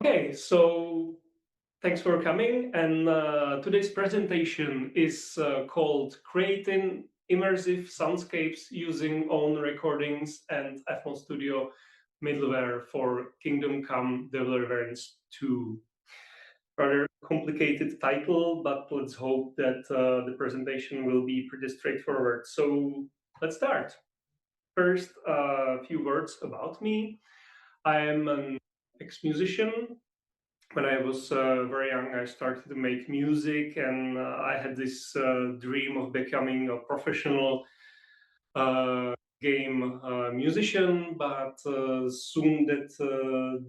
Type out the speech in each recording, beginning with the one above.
Okay, so thanks for coming. And today's presentation is called Creating Immersive Soundscapes Using Own Recordings and FMO Studio Middleware for Kingdom Come Deliverance 2. Rather complicated title, but let's hope that the presentation will be pretty straightforward. So let's start. First, a few words about me. I am an ex-musician. When I was very young, I started to make music, and I had this dream of becoming a professional uh, game musician. But soon that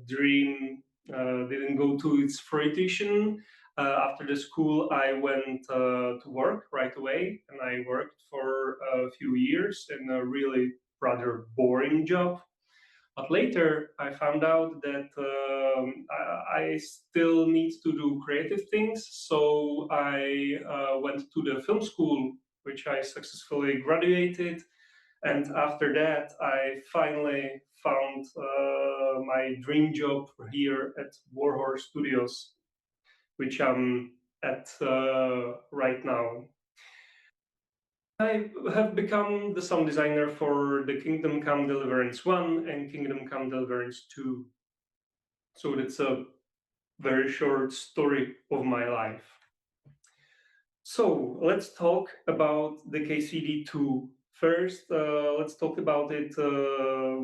dream didn't go to its fruition. After the school, I went to work right away, and I worked for a few years in a really rather boring job. But later, I found out that I still need to do creative things. So I went to the film school, which I successfully graduated. And after that, I finally found my dream job here at Warhorse Studios, which I'm at right now. I have become the sound designer for the Kingdom Come Deliverance 1 and Kingdom Come Deliverance 2. So that's a very short story of my life. So let's talk about the KCD2. First, let's talk about it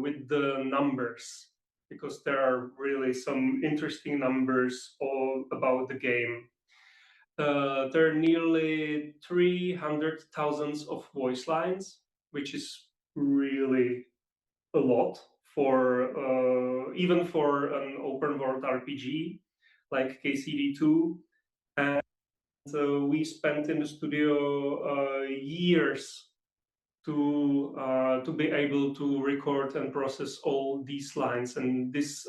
with the numbers, because there are really some interesting numbers all about the game. There are nearly 300,000 of voice lines, which is really a lot for even for an open world RPG like KCD2. And we spent in the studio years to be able to record and process all these lines. And this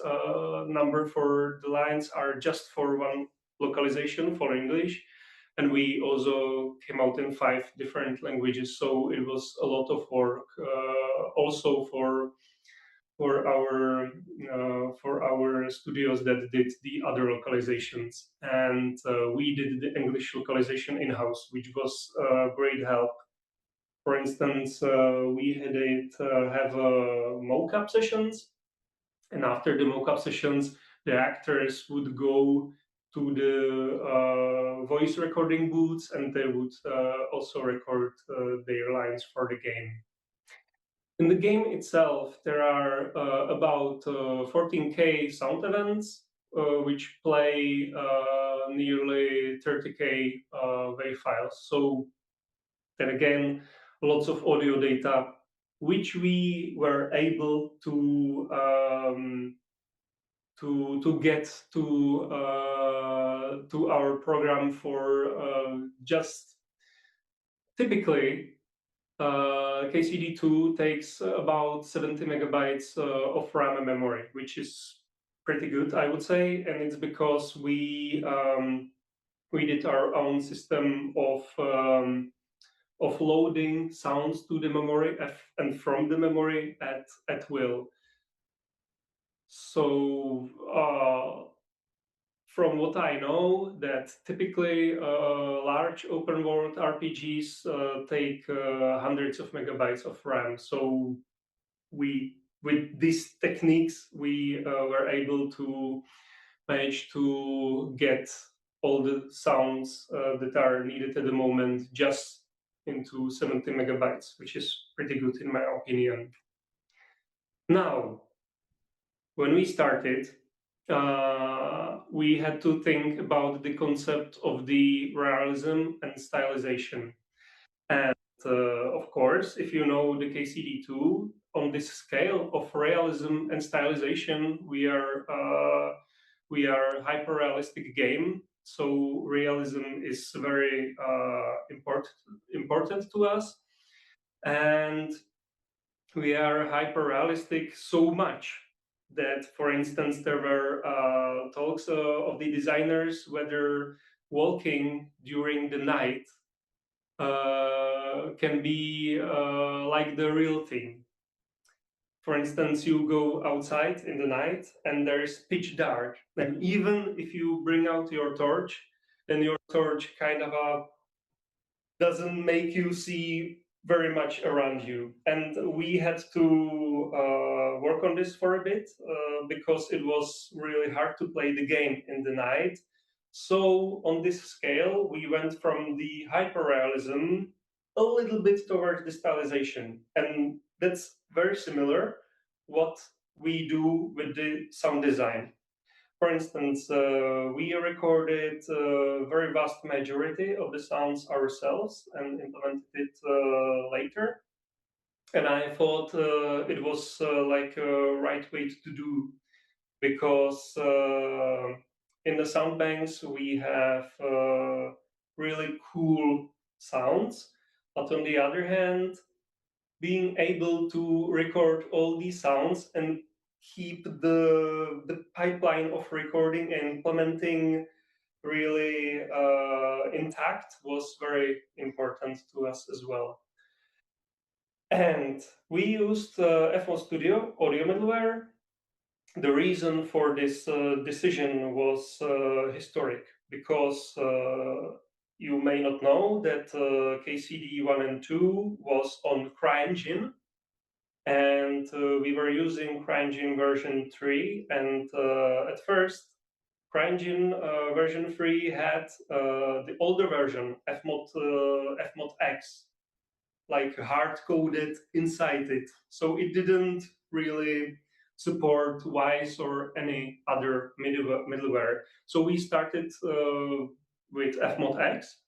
number for the lines are just for one localization for English. And we also came out in 5 different languages. So it was a lot of work also for our studios that did the other localizations. And we did the English localization in-house, which was a great help. For instance, we had it have mocap sessions, and after the mocap sessions, the actors would go to the voice recording booths, and they would also record their lines for the game. In the game itself, there are about 14K sound events, which play nearly 30K WAV files. So then again, lots of audio data, which we were able to get to our program for just typically. KCD2 takes about 70 megabytes of RAM and memory, which is pretty good, I would say. And it's because we did our own system of loading sounds to the memory and from the memory at will. So from what I know, that typically large open world RPGs take hundreds of megabytes of RAM. So with these techniques, we were able to manage to get all the sounds that are needed at the moment just into 70 megabytes, which is pretty good in my opinion. Now, when we started, we had to think about the concept of the realism and stylization. And of course, if you know the KCD2, on this scale of realism and stylization, we are hyper-realistic game. So realism is very important to us, and we are hyper-realistic so much that, for instance, there were talks of the designers whether walking during the night can be like the real thing. For instance, you go outside in the night and there's pitch dark. And even if you bring out your torch, then your torch kind of doesn't make you see very much around you. And we had to work on this for a bit because it was really hard to play the game in the night. So on this scale, we went from the hyperrealism a little bit towards the stylization. And that's very similar what we do with the sound design. For instance, we recorded a very vast majority of the sounds ourselves and implemented it later. And I thought it was like a right way to do, because in the sound banks we have really cool sounds, but on the other hand, being able to record all these sounds and keep the pipeline of recording and implementing really intact was very important to us as well. And we used FL Studio audio middleware. The reason for this decision was historic, because you may not know that KCD 1 and 2 was on CryEngine, and we were using CryEngine version 3, and at first CryEngine version 3 had the older version, Fmod X, like hard-coded inside it. So it didn't really support Wise or any other middleware. So we started with Fmod X,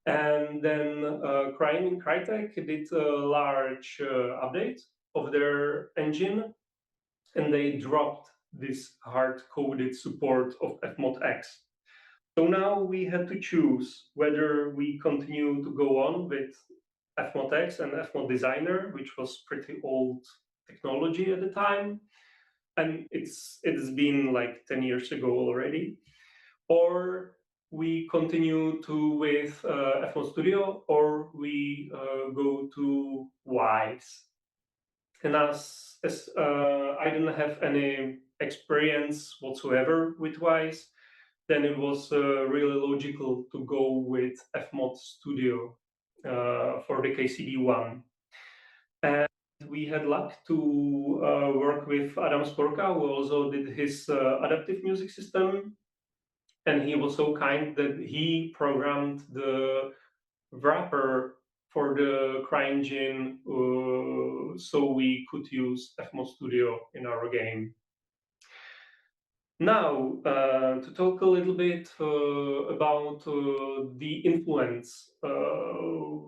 and then Crytek did a large update of their engine, and they dropped this hard-coded support of Fmod X. So now we had to choose whether we continue to go on with Fmod X and Fmod Designer, which was pretty old technology at the time, and it's been like 10 years ago already, or we continue with Fmod Studio, or we go to Wise. And as I didn't have any experience whatsoever with Wise, then it was really logical to go with Fmod Studio for the KCD one. And we had luck to work with Adam Sporka, who also did his adaptive music system. And he was so kind that he programmed the wrapper for the CryEngine so we could use Fmod Studio in our game. Now, to talk a little bit about the influence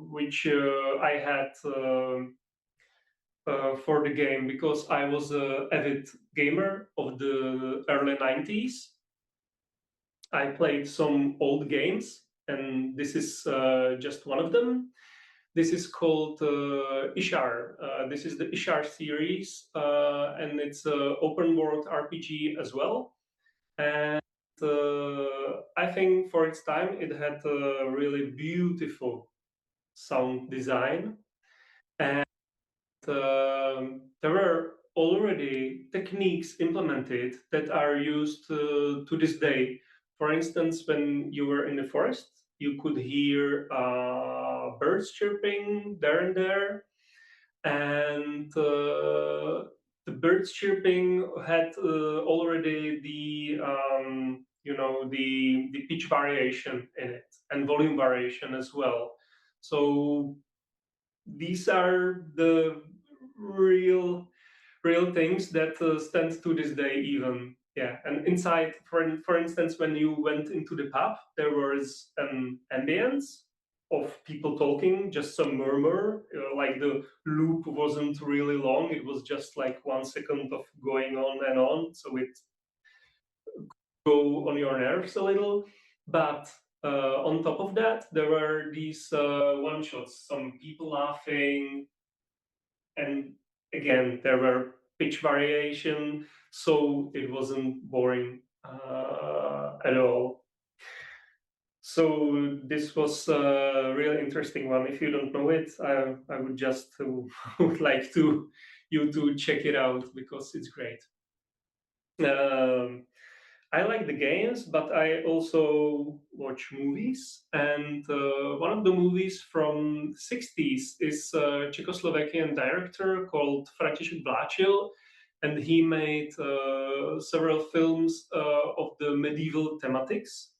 which I had for the game, because I was an avid gamer of the early 90s. I played some old games, and this is just one of them. This is called Ishar. This is the Ishar series, and it's an open world RPG as well. And I think for its time, it had a really beautiful sound design. And there were already techniques implemented that are used to this day. For instance, when you were in the forest, you could hear birds chirping there and there. And the birds chirping had already the the pitch variation in it, and volume variation as well. So these are the real things that stand to this day even. Yeah. And inside, for instance, when you went into the pub, there was an ambience of people talking, just some murmur, like the loop wasn't really long, it was just like 1 second of going on and on, so it go on your nerves a little. But on top of that, there were these one shots, some people laughing, and again there were pitch variation, so it wasn't boring at all. So this was a really interesting one. If you don't know it, I would just would like to you to check it out because it's great. Um, I like the games, but I also watch movies. And one of the movies from the 60s is a Czechoslovakian director called František Vláčil, and he made several films of the medieval thematics.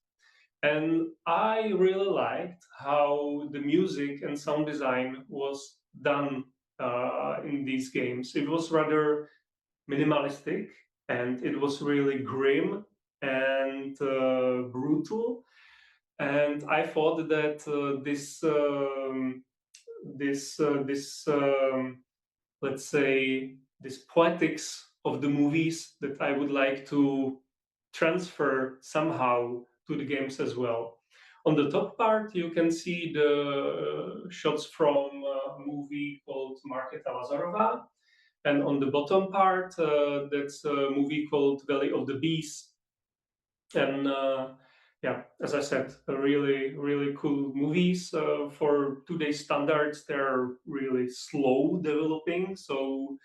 And I really liked how the music and sound design was done in these games. It was rather minimalistic, and it was really grim and brutal. And I thought that this let's say this poetics of the movies that I would like to transfer somehow to the games as well. On the top part, you can see the shots from a movie called Marketa Lazarova, and on the bottom part, that's a movie called Valley of the Bees. And yeah, as I said, really, really cool movies. For today's standards, they're really slow developing, so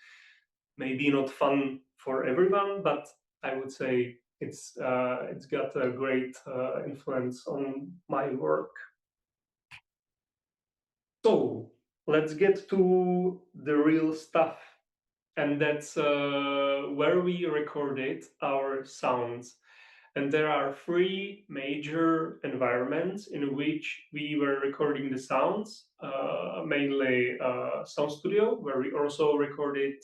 maybe not fun for everyone, but I would say it's got a great influence on my work. So let's get to the real stuff, and that's where we recorded our sounds. And there are three major environments in which we were recording the sounds, mainly sound studio, where we also recorded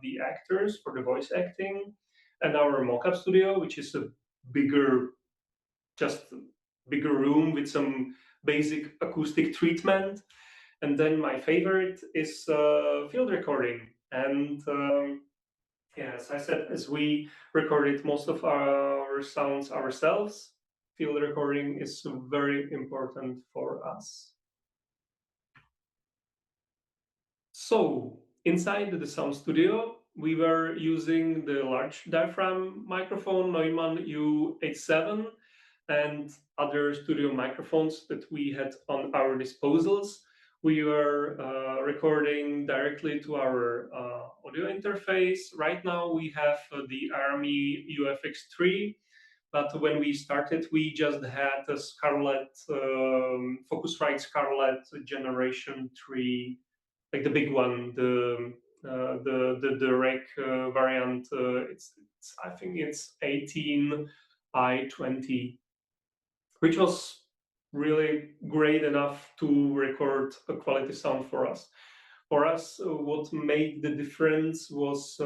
the actors for the voice acting, and our mockup studio, which is a bigger, just bigger room with some basic acoustic treatment. And then my favorite is field recording. And yeah, as I said, as we recorded most of our sounds ourselves, field recording is very important for us. So, inside the sound studio, we were using the large diaphragm microphone Neumann U87 and other studio microphones that we had on our disposals. We were recording directly to our audio interface. Right now we have the Army UFX3, but when we started, we just had a Scarlett, Focusrite Scarlett Generation 3, like the big one, the rec variant. It's I think it's 18i20, which was really great enough to record a quality sound for us. For us, what made the difference was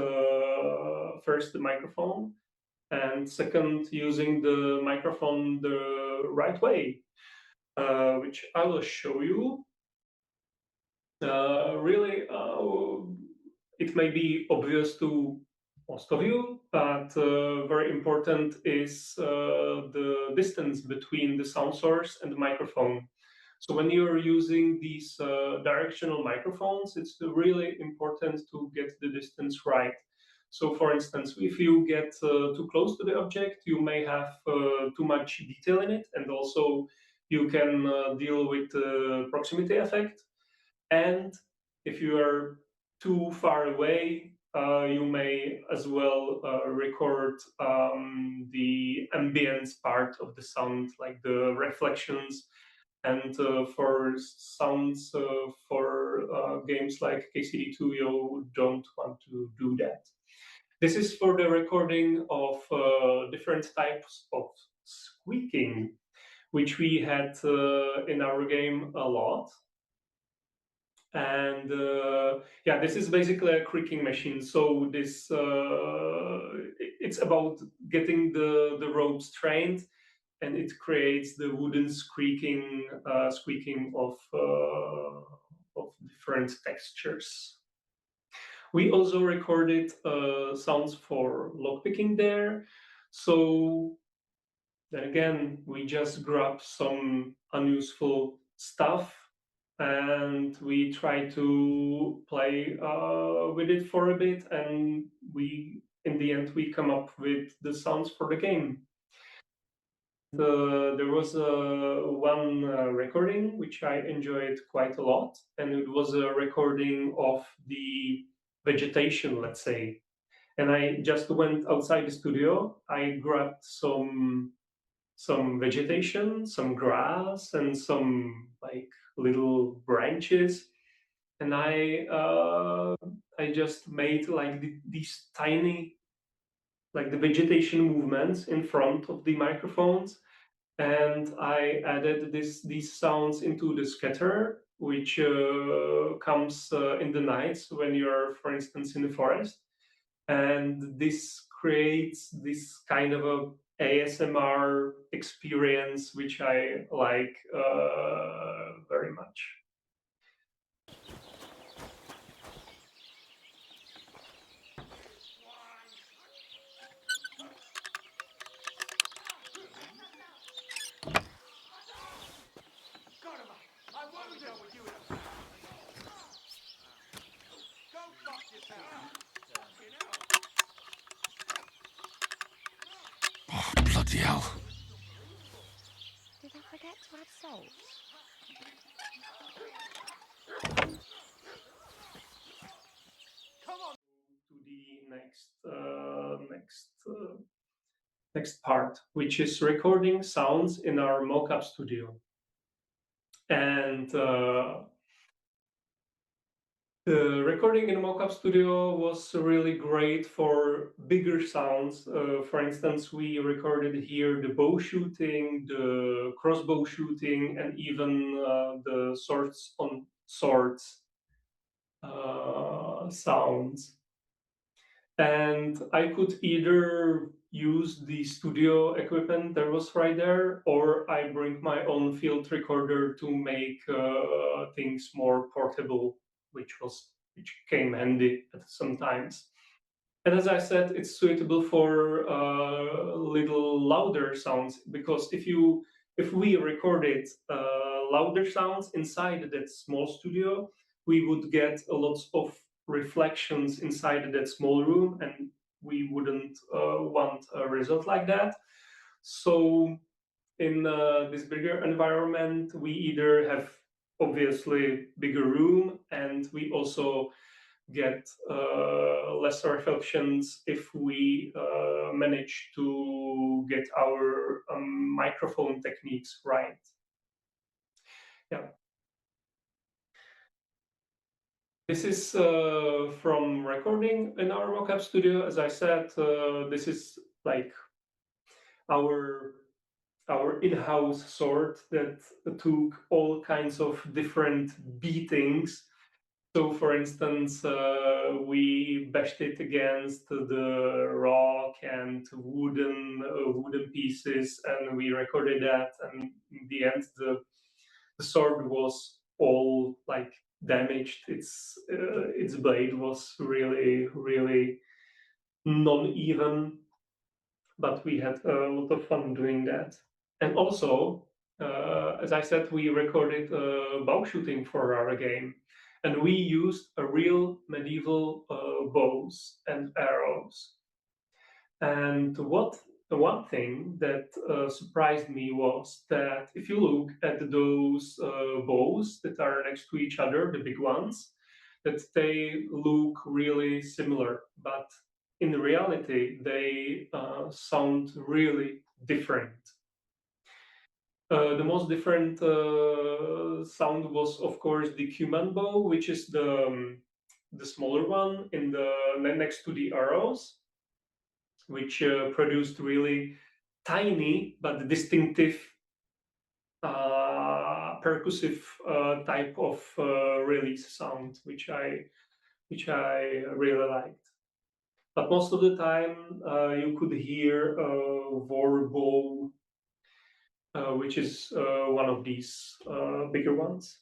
first the microphone, and second, using the microphone the right way, which I will show you. Really, it may be obvious to most of you, but very important is the distance between the sound source and the microphone. So when you're using these directional microphones, it's really important to get the distance right. So for instance, if you get too close to the object, you may have too much detail in it, and also you can deal with the proximity effect. And if you are too far away, you may as well record the ambience part of the sound, like the reflections. And for sounds for games like KCD2, you don't want to do that. This is for the recording of different types of squeaking, which we had in our game a lot. And yeah, this is basically a creaking machine. So this it's about getting the rope strained, and it creates the wooden squeaking of different textures. We also recorded sounds for lockpicking there. So then again, we just grab some unuseful stuff and we try to play with it for a bit, and in the end we come up with the sounds for the game. There was one recording which I enjoyed quite a lot, and it was a recording of the vegetation, let's say. And I just went outside the studio. I grabbed some vegetation, some grass, and some like little branches, and I just made like these tiny, like the vegetation movements in front of the microphones, and I added these sounds into the scatter, which comes in the nights when you're, for instance, in the forest, and this creates this kind of a ASMR experience, which I like very much. Oh, bloody hell. Did I forget to add salt? To the next part, which is recording sounds in our mocap studio. And the recording in mocap studio was really great for bigger sounds. For instance, we recorded here the bow shooting, the crossbow shooting, and even the swords on swords sounds. And I could either use the studio equipment that was right there, or I bring my own field recorder to make things more portable, which came handy at some times. And as I said, it's suitable for little louder sounds, because if we recorded louder sounds inside that small studio, we would get a lot of reflections inside that small room, and we wouldn't want a result like that. So in this bigger environment, we either have obviously bigger room, and we also get less reflections if we manage to get our microphone techniques right. Yeah. This is from recording in our mocap studio. As I said, this is like our in-house sword that took all kinds of different beatings. So, for instance, we bashed it against the rock and wooden pieces, and we recorded that. And in the end, the sword was all like damaged. Its blade was really non-even, but we had a lot of fun doing that. And also, as I said, we recorded bow shooting for our game, and we used a real medieval bows and arrows. And the one thing that surprised me was that if you look at those bows that are next to each other, the big ones, that they look really similar, but in reality, they sound really different. The most different sound was, of course, the human bow, which is the smaller one in the next to the arrows, which produced really tiny but distinctive percussive type of release sound, which I really liked. But most of the time, you could hear war bow, which is one of these bigger ones.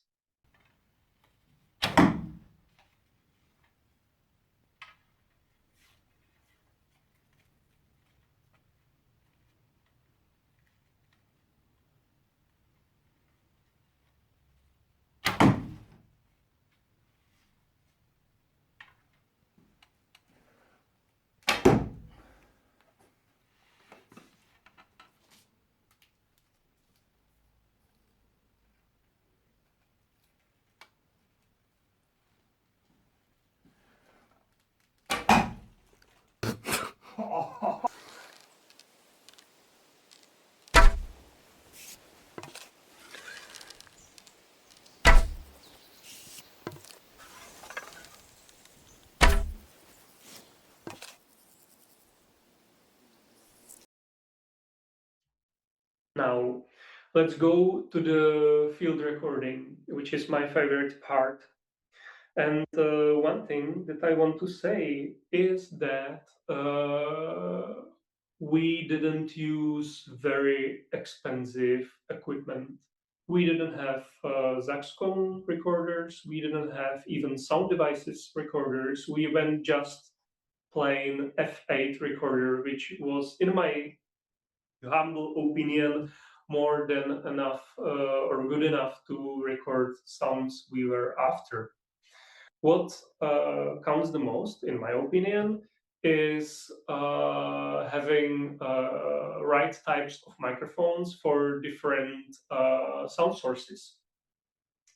Now, let's go to the field recording, which is my favorite part. And one thing that I want to say is that we didn't use very expensive equipment. We didn't have Zaxcon recorders. We didn't have even sound devices recorders. We went just plain F8 recorder, which was, in my humble opinion, more than enough or good enough to record sounds we were after. What counts the most, in my opinion, is having right types of microphones for different sound sources.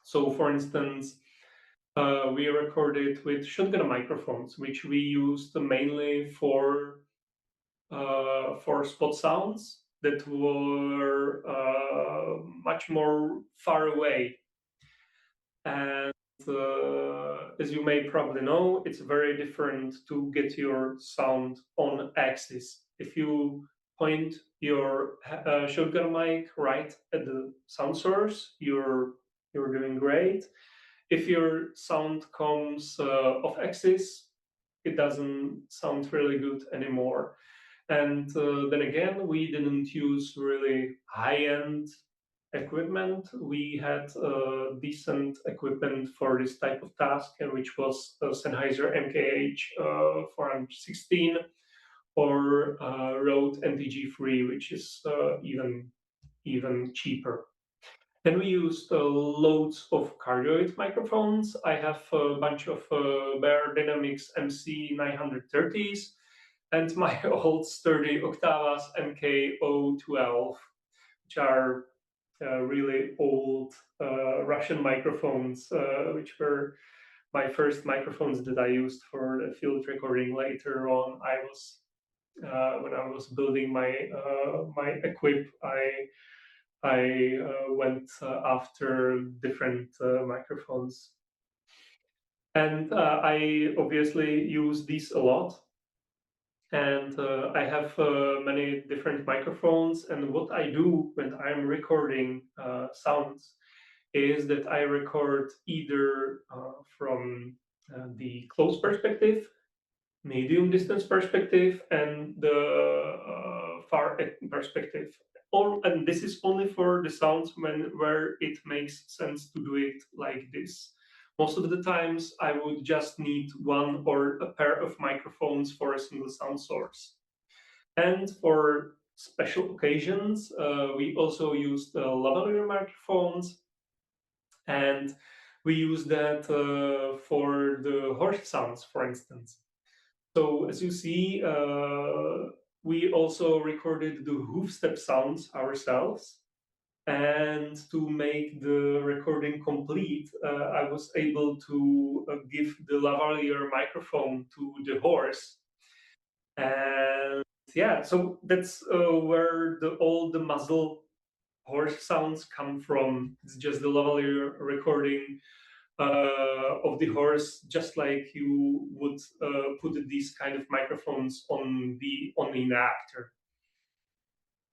So, for instance, we recorded with shotgun microphones, which we used mainly for spot sounds that were much more far away. And as you may probably know, it's very different to get your sound on axis. If you point your shotgun mic right at the sound source, you're doing great. If your sound comes off axis, it doesn't sound really good anymore. And then again, we didn't use really high-end equipment. We had decent equipment for this type of task, which was Sennheiser MKH 416 or Rode NTG3, which is even cheaper. Then we used loads of cardioid microphones. I have a bunch of Bear Dynamics MC 930s and my old sturdy Octavas MK012, which are really old Russian microphones, which were my first microphones that I used for the field recording. Later on, I was when I was building my equip, I went after different microphones, and I obviously use these a lot. And I have many different microphones. And what I do when I'm recording sounds is that I record either from the close perspective, medium distance perspective, and the far perspective. And this is only for the sounds where it makes sense to do it like this. Most of the times, I would just need one or a pair of microphones for a single sound source. And for special occasions, we also used lavalier microphones, and we use that for the horse sounds, for instance. So as you see, we also recorded the hoof step sounds ourselves. And to make the recording complete, I was able to give the lavalier microphone to the horse. And yeah, so that's where all the muzzle horse sounds come from. It's just the lavalier recording of the horse, just like you would put these kind of microphones on an actor.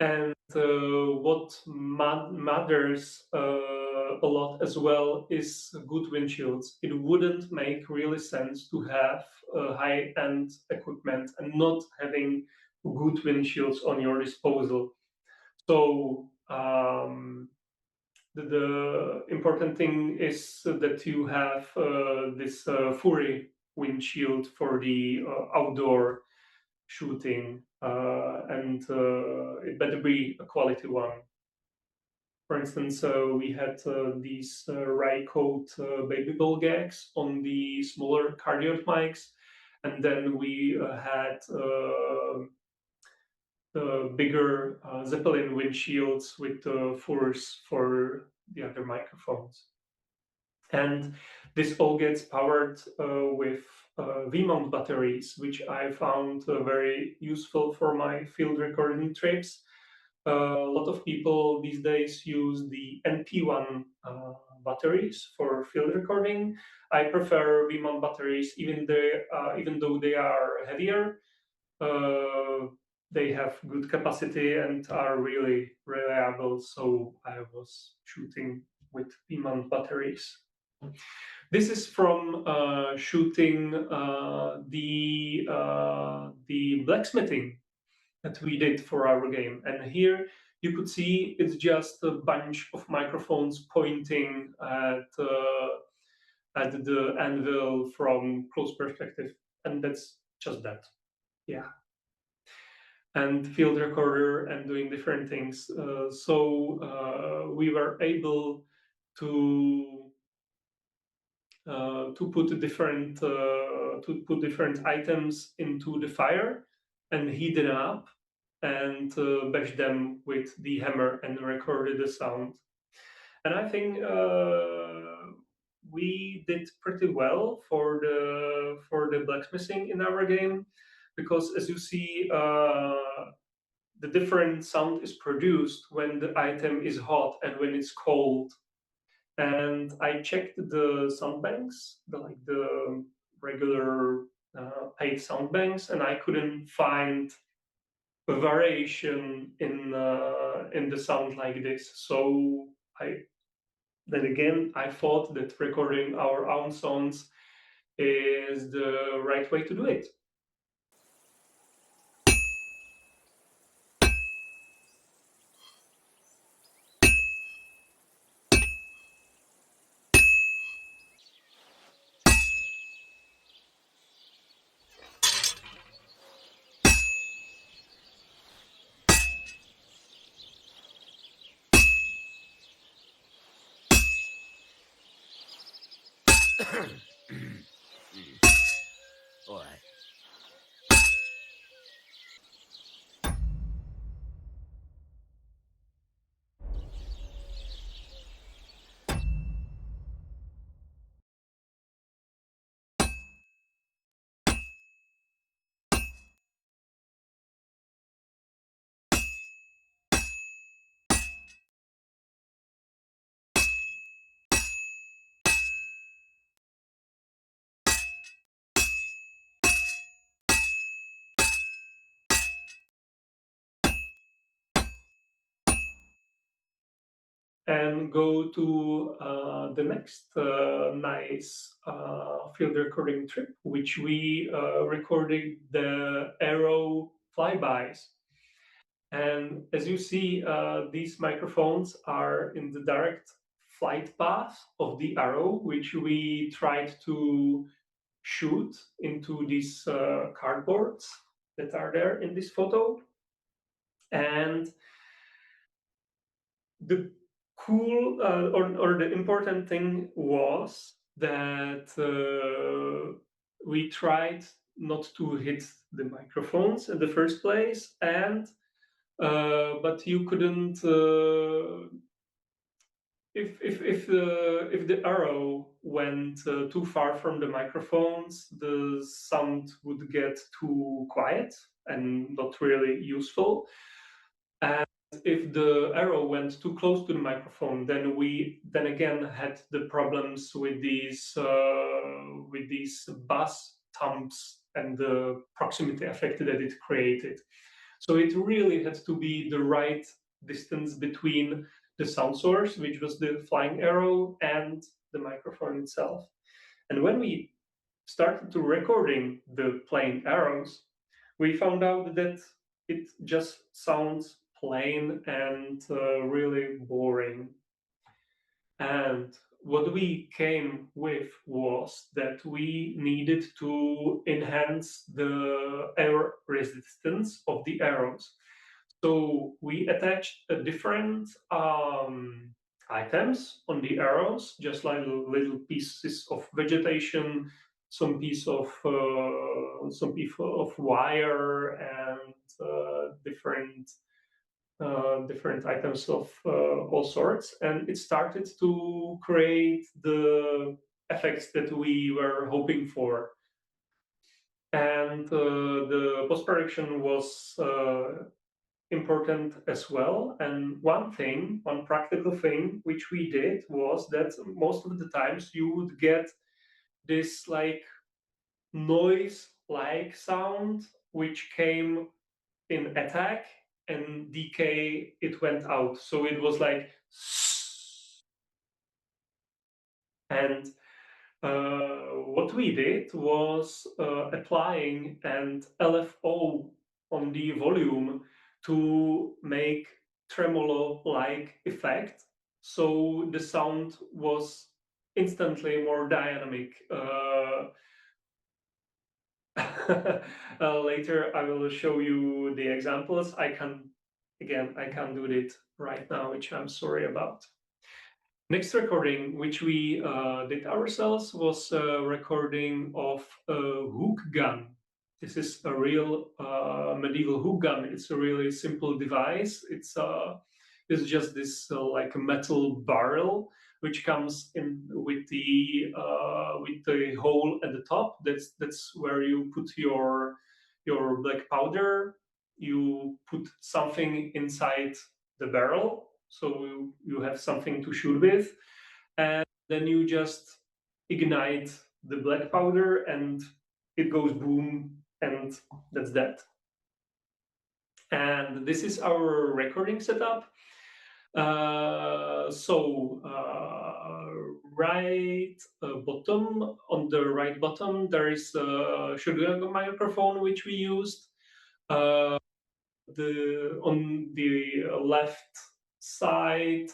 And what matters a lot as well is good windshields. It wouldn't make really sense to have high-end equipment and not having good windshields on your disposal. So the important thing is that you have this Fury windshield for the outdoor shooting, and it better be a quality one. For instance, we had these Rycote baby ball gags on the smaller cardioid mics, and then we had the bigger Zeppelin windshields with the force for the other microphones. And this all gets powered with V-mount batteries, which I found very useful for my field recording trips. A lot of people these days use the NP1 batteries for field recording. I prefer V-mount batteries, even though they are heavier. they have good capacity and are really reliable. So I was shooting with P-mount batteries. This is from shooting the blacksmithing that we did for our game. And here you could see it's just a bunch of microphones pointing at the anvil from close perspective. And that's just that. Yeah. And field recorder and doing different things. So we were able to put different items into the fire and heat them up and bash them with the hammer and recorded the sound. And I think we did pretty well for the blacksmithing in our game, because as you see, the different sound is produced when the item is hot and when it's cold. And I checked the sound banks, the regular paid sound banks, and I couldn't find a variation in the sound like this. So I thought that recording our own sounds is the right way to do it. All right. And go to the next nice field recording trip, which we recorded the arrow flybys. And as you see, these microphones are in the direct flight path of the arrow, which we tried to shoot into these cardboards that are there in this photo. And the cool or the important thing was that we tried not to hit the microphones in the first place, and but you couldn't if the arrow went too far from the microphones, the sound would get too quiet and not really useful. And if the arrow went too close to the microphone, then we then again had the problems with these bass thumps and the proximity effect that it created. So it really had to be the right distance between the sound source, which was the flying arrow, and the microphone itself. And when we started to recording the flying arrows, we found out that it just sounds plain and really boring. And what we came with was that we needed to enhance the air resistance of the arrows. So we attached different items on the arrows, just like little pieces of vegetation, some piece of wire, and different items of all sorts, and it started to create the effects that we were hoping for. And the post production was important as well. And one practical thing which we did was that most of the times you would get this like noise like sound which came in attack, and decay, it went out. So it was like, and what we did was applying an LFO on the volume to make tremolo-like effect. So the sound was instantly more dynamic. Later, I will show you the examples. I can't do it right now, which I'm sorry about. Next recording, which we did ourselves, was a recording of a hook gun. This is a real medieval hook gun. It's a really simple device. It's just this like a metal barrel which comes in with the hole at the top. That's where you put your black powder. You put something inside the barrel, so you have something to shoot with, and then you just ignite the black powder and it goes boom, and that's that. And this is our recording setup. Right bottom, on the right bottom, there is a shotgun microphone which we used. On the left side,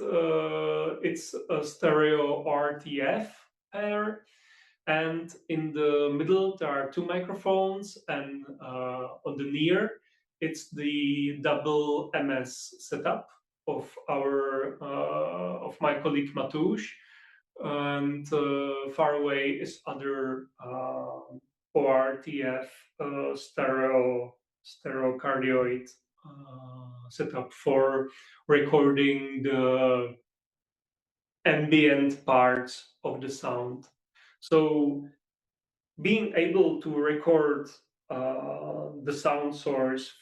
it's a stereo RTF pair, and in the middle there are two microphones, and on the near it's the double MS setup of my colleague Matusz, and far away is other ORTF stereo cardioid setup for recording the ambient parts of the sound. So being able to record the sound source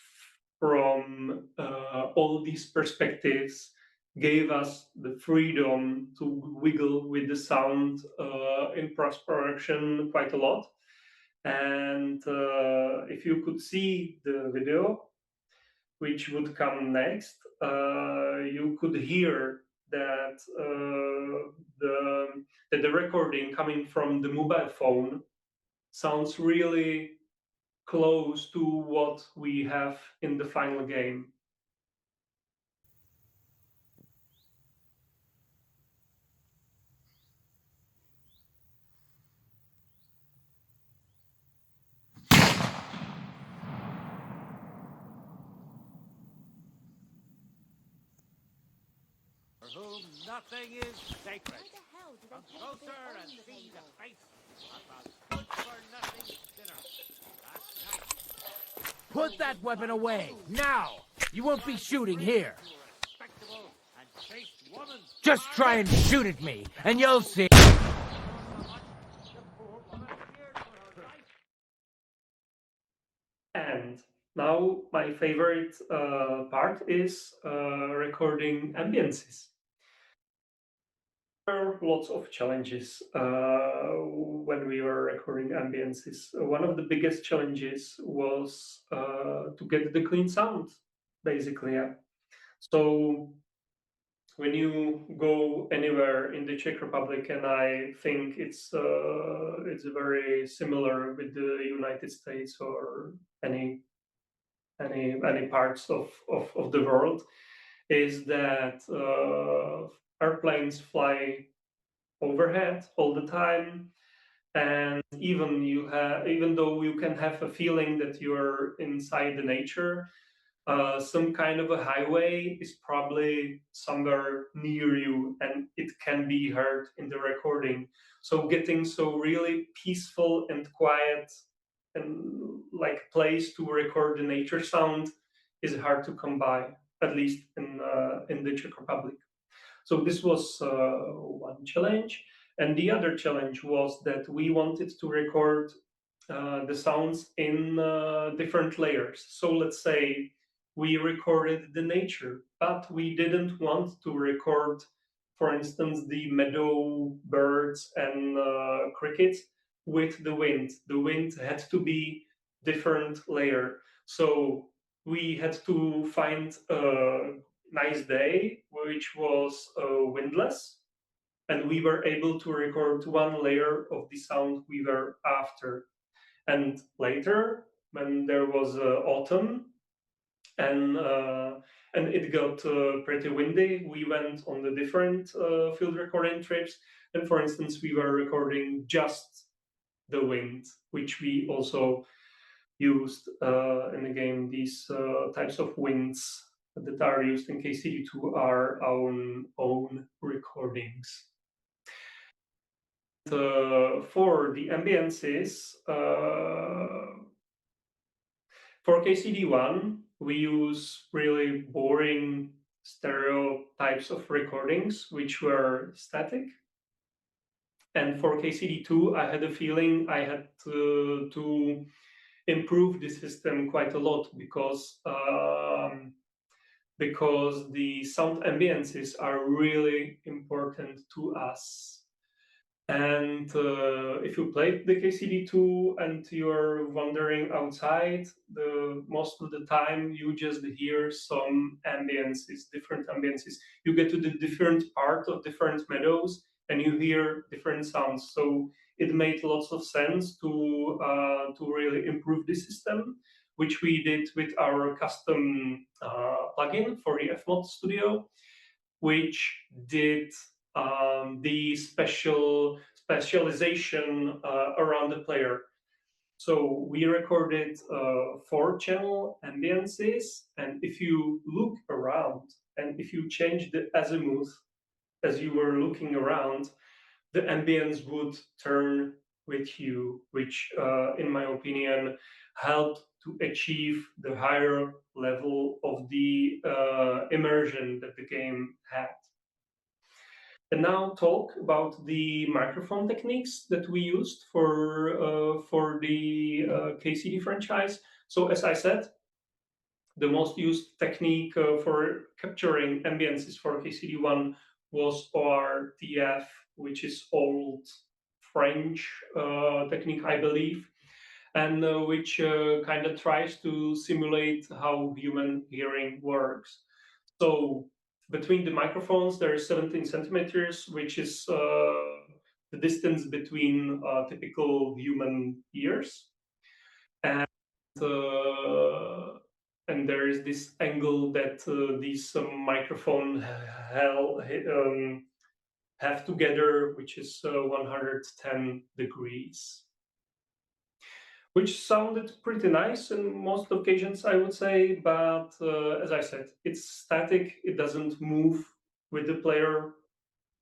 from all these perspectives gave us the freedom to wiggle with the sound in post-production quite a lot. And if you could see the video, which would come next, you could hear that the recording coming from the mobile phone sounds really close to what we have in the final game. For whom nothing is sacred. Why the hell did Come they take closer the and on the see the table? face of a good-for-nothing sinner. Last night, Put that weapon away, now! You won't be shooting here. respectable and chaste woman. Just try and shoot at me, and you'll see. The poor woman feared for her life. And now my favorite part is recording ambiences. There are lots of challenges when we were recording ambiences. One of the biggest challenges was to get the clean sound, basically. Yeah. So when you go anywhere in the Czech Republic, and I think it's very similar with the United States or any parts of the world, is that airplanes fly overhead all the time, and even though you can have a feeling that you're inside the nature, some kind of a highway is probably somewhere near you, and it can be heard in the recording. So getting so really peaceful and quiet and like place to record the nature sound is hard to come by, at least in the Czech Republic. So this was one challenge, and the other challenge was that we wanted to record the sounds in different layers. So let's say we recorded the nature, but we didn't want to record, for instance, the meadow birds and crickets with the wind. The wind had to be different layer. So we had to find a nice day, which was windless, and we were able to record one layer of the sound we were after. And later, when there was autumn, and it got pretty windy, we went on the different field recording trips. And for instance, we were recording just the wind, which we also used in the game. These types of winds that are used in KCD2 are our own recordings. For the ambiances, for KCD1, we use really boring stereo types of recordings, which were static. And for KCD2, I had a feeling I had to improve the system quite a lot because the sound ambiances are really important to us. And if you play the KCD2 and you're wandering outside, most of the time you just hear some ambiances, different ambiances. You get to the different part of different meadows and you hear different sounds. So it made lots of sense to really improve the system, which we did with our custom plugin for the FMod Studio, which did the specialization around the player. So we recorded 4-channel ambiances, and if you look around and if you change the azimuth as you were looking around, the ambience would turn with you, which in my opinion helped to achieve the higher level of the immersion that the game had. And now talk about the microphone techniques that we used for the KCD franchise. So as I said, the most used technique for capturing ambiances for KCD1 was ORTF, which is old French technique, I believe, and which kind of tries to simulate how human hearing works. So between the microphones, there is 17 centimeters, which is the distance between typical human ears. And there is this angle that these microphones have together, which is 110 degrees. Which sounded pretty nice in most occasions, I would say, but as I said, it's static, it doesn't move with the player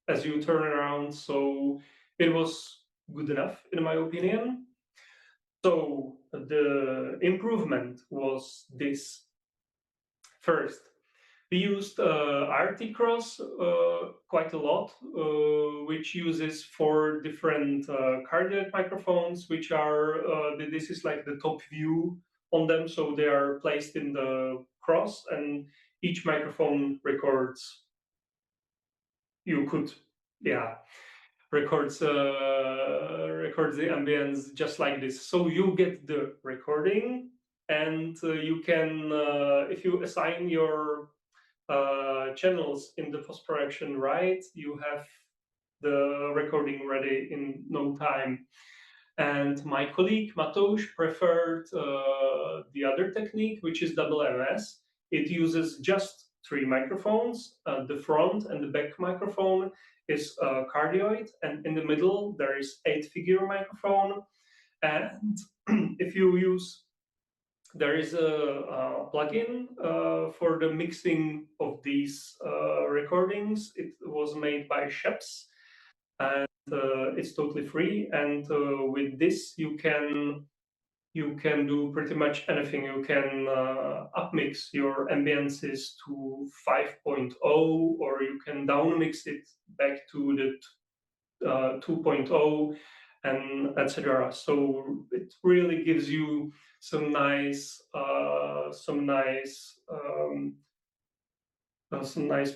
as you turn around, so it was good enough, in my opinion. So the improvement was this. First, we used RT Cross quite a lot, which uses 4 different cardioid microphones, which are, this is like the top view on them, so they are placed in the cross, and each microphone records, records the ambience just like this. So you get the recording, and you can, if you assign your channels in the post-production right, you have the recording ready in no time. And my colleague Matouš preferred the other technique, which is double MS. It uses just 3 microphones. The front and the back microphone is cardioid, and in the middle there is 8-figure microphone. And if you use, there is a plugin for the mixing of these recordings. It was made by Sheps, and it's totally free. And with this, you can do pretty much anything. You can upmix your ambiances to 5.0, or you can downmix it back to the 2.0, and etc. So it really gives you some nice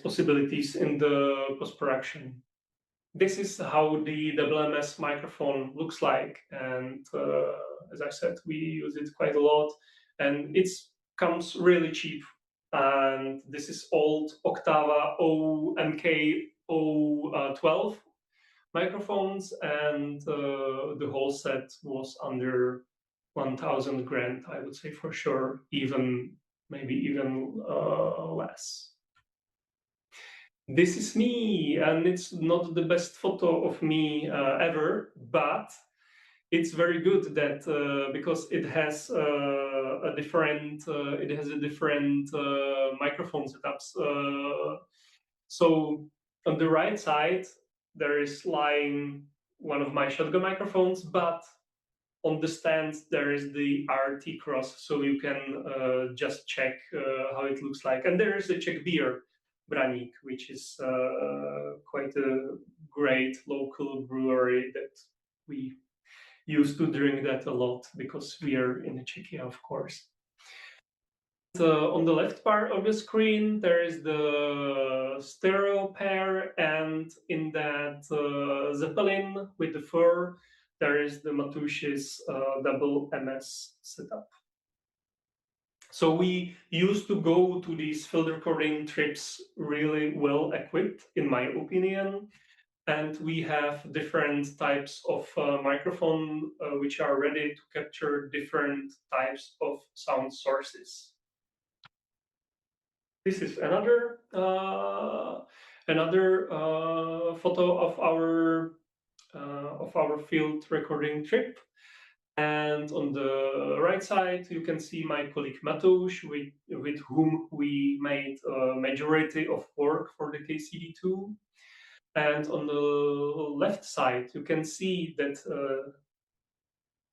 possibilities in the post-production. This is how the WMS microphone looks like, and as I said, we use it quite a lot, and it's comes really cheap. And this is old Octava OMK012 microphones, and the whole set was under 1,000 grand, I would say, for sure, maybe even less. This is me, and it's not the best photo of me ever, but it's very good that because it has a different microphone setups. So on the right side there is lying one of my shotgun microphones, but on the stand there is the RT Cross, so you can just check how it looks like. And there is a Czech beer, Braník, which is quite a great local brewery that we used to drink that a lot because we are in Czechia, of course. On the left part of the screen, there is the stereo pair, and in that Zeppelin with the fur, there is the Matush's double MS setup. So we used to go to these field recording trips really well equipped, in my opinion. And we have different types of microphone which are ready to capture different types of sound sources. This is another photo of our field recording trip. And on the right side, you can see my colleague Matouš, with whom we made a majority of work for the KCD2. And on the left side, you can see that,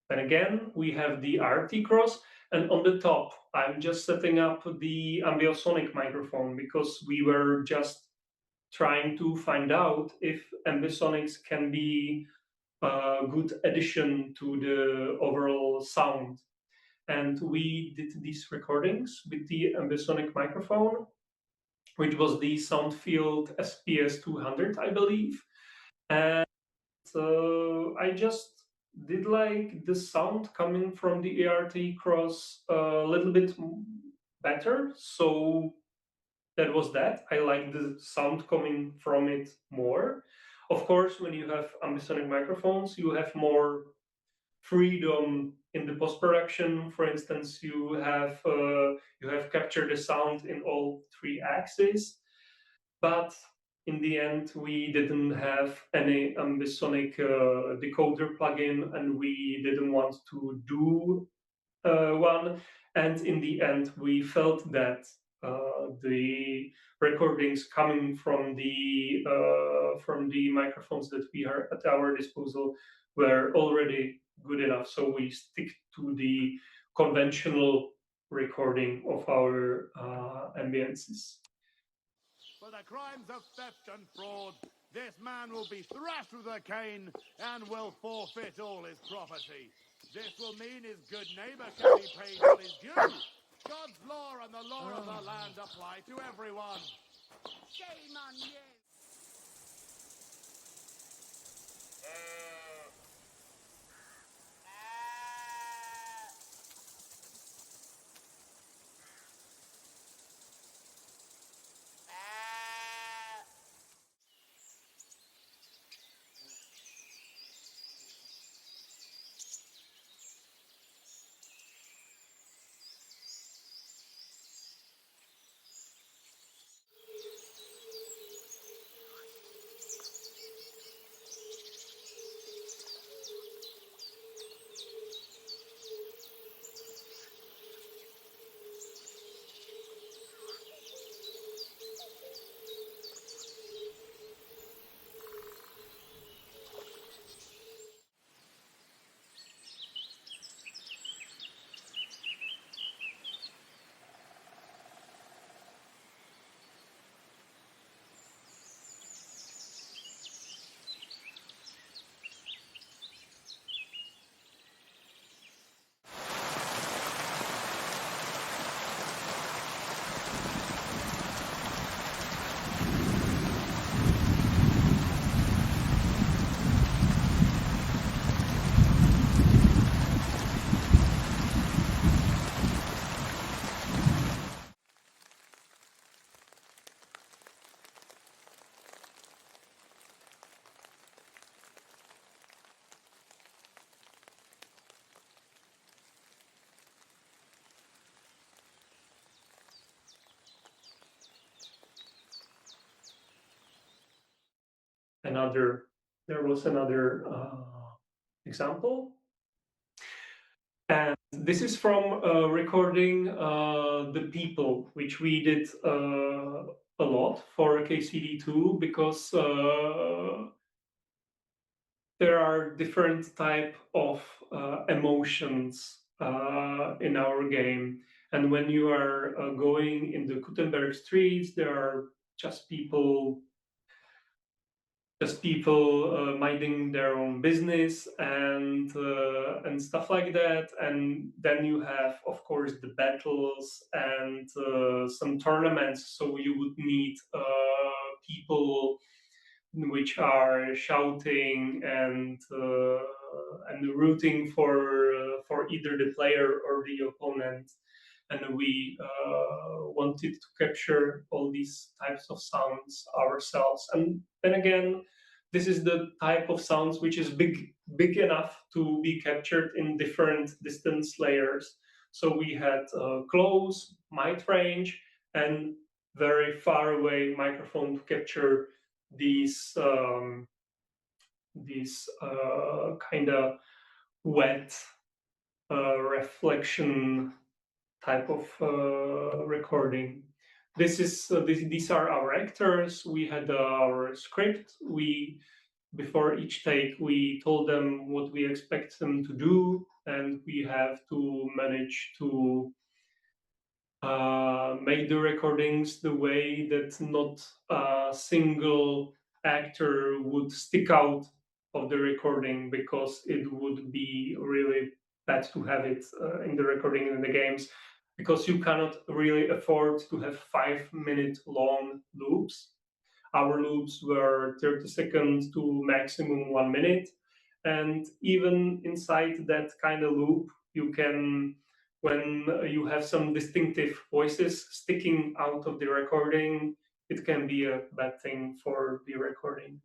and again, we have the RT Cross. And on the top, I'm just setting up the ambiosonic microphone because we were just trying to find out if ambiosonics can be a good addition to the overall sound. And we did these recordings with the ambiosonic microphone, which was the Soundfield SPS 200, I believe. And I just did like the sound coming from the ART Cross a little bit better. So that was that. I like the sound coming from it more. Of course, when you have ambisonic microphones, you have more freedom in the post-production. For instance, you have captured the sound in all three axes, but in the end, we didn't have any ambisonic decoder plugin, and we didn't want to do one. And in the end, we felt that the recordings coming from the microphones that we are at our disposal were already good enough. So we stick to the conventional recording of our ambiences. For the crimes of theft and fraud, this man will be thrashed with a cane and will forfeit all his property. This will mean his good neighbor can be paid what is due. God's law and the law of the land apply to everyone. Shame on you! another example. And this is from recording the people, which we did a lot for KCD2, because there are different type of emotions in our game. And when you are going in the Gutenberg streets, there are just people minding their own business and stuff like that. And then you have, of course, the battles and some tournaments. So you would need people which are shouting and rooting for either the player or the opponent. And we wanted to capture all these types of sounds ourselves. And then again, this is the type of sounds which is big enough to be captured in different distance layers. So we had close, mid range, and very far away microphone to capture these kind of wet reflection type of recording. These are our actors. We had our script. Before each take, we told them what we expect them to do, and we have to manage to make the recordings the way that not a single actor would stick out of the recording, because it would be really bad to have it in the recording in the games, because you cannot really afford to have 5-minute long loops. Our loops were 30 seconds to maximum 1 minute. And even inside that kind of loop, you can, when you have some distinctive voices sticking out of the recording, it can be a bad thing for the recording.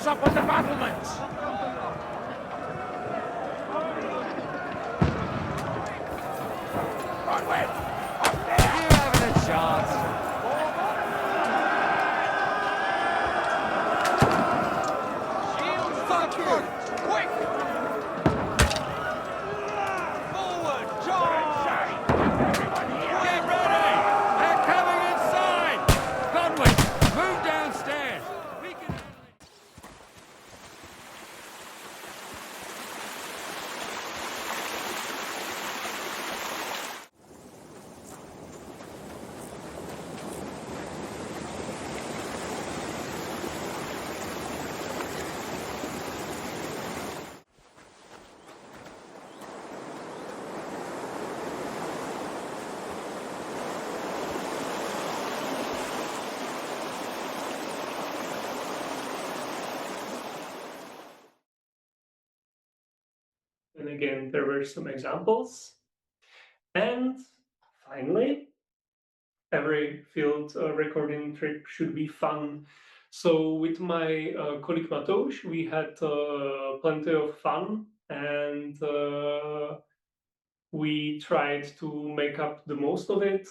us up on the battlements! Conway! Up there! You having a chance? And again, there were some examples. And finally, every field recording trip should be fun. So with my colleague Matouš, we had plenty of fun, and we tried to make up the most of it,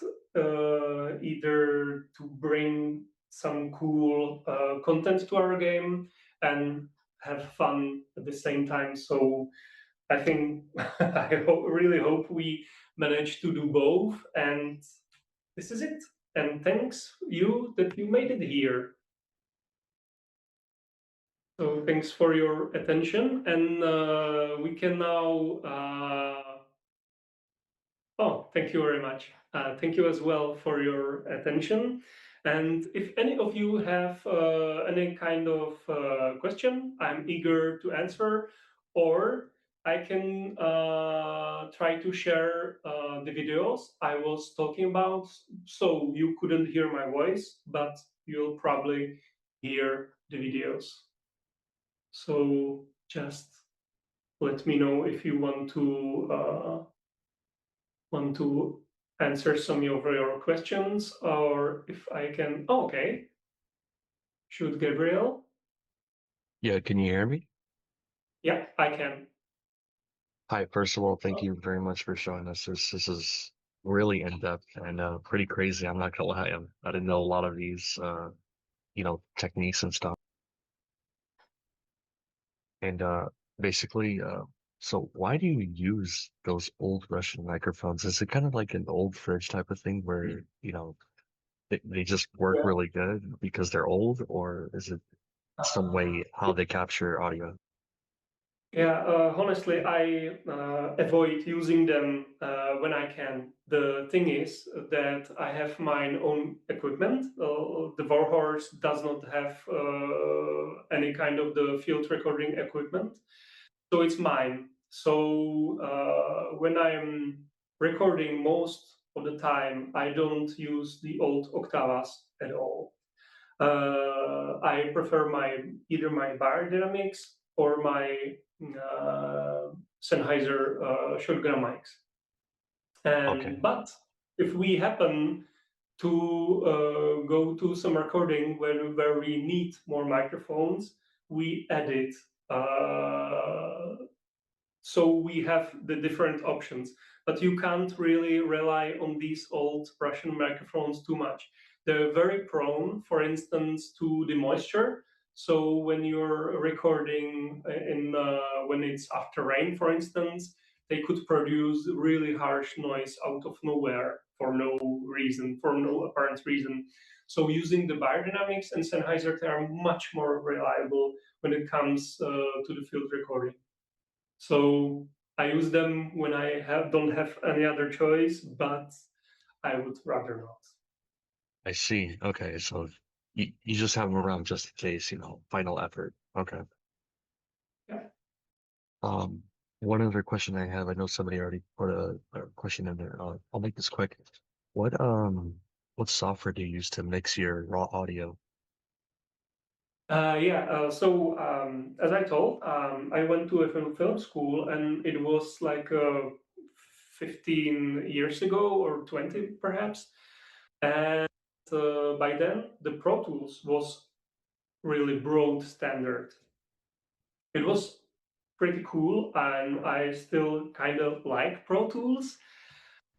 either to bring some cool content to our game and have fun at the same time. So I think really hope we managed to do both, and this is it. And thanks you that you made it here. So thanks for your attention, and we can now. Oh, thank you very much. Thank you as well for your attention. And if any of you have any kind of question, I'm eager to answer, or I can try to share the videos I was talking about. So you couldn't hear my voice, but you'll probably hear the videos. So just let me know if you want to answer some of your questions, or if I can. Oh, okay. Should Gabriel? Yeah, can you hear me? Yeah, I can. Hi, first of all, thank you very much for showing us this. This is really in-depth and pretty crazy. I'm not gonna lie. I didn't know a lot of these techniques and stuff. And basically, so why do you use those old Russian microphones? Is it kind of like an old fridge type of thing where, they just work Yeah. really good because they're old, or is it some way how they capture audio? Yeah, honestly, I avoid using them when I can. The thing is that I have my own equipment. The Warhorse does not have any kind of the field recording equipment, so it's mine. So when I'm recording, most of the time, I don't use the old Octavas at all. I prefer either my bar dynamics or my Sennheiser shotgun mics. Okay. But if we happen to go to some recording where we need more microphones, we edit. So we have the different options, but you can't really rely on these old Russian microphones too much. They're very prone, for instance, to the moisture. So when you're recording when it's after rain, for instance, they could produce really harsh noise out of nowhere for no reason, for no apparent reason. So using the biodynamics and Sennheiser, they are much more reliable when it comes to the field recording. So I use them when I don't have any other choice, but I would rather not. I see. Okay, so you just have them around just in case, final effort. Okay. Yeah. Um, one other question I have, I know somebody already put a question in there. I'll make this quick. What software do you use to mix your raw audio? So as I told, I went to a film school, and it was like 15 years ago or 20 perhaps. And by then, the Pro Tools was really broad standard. It was pretty cool, and I still kind of like Pro Tools.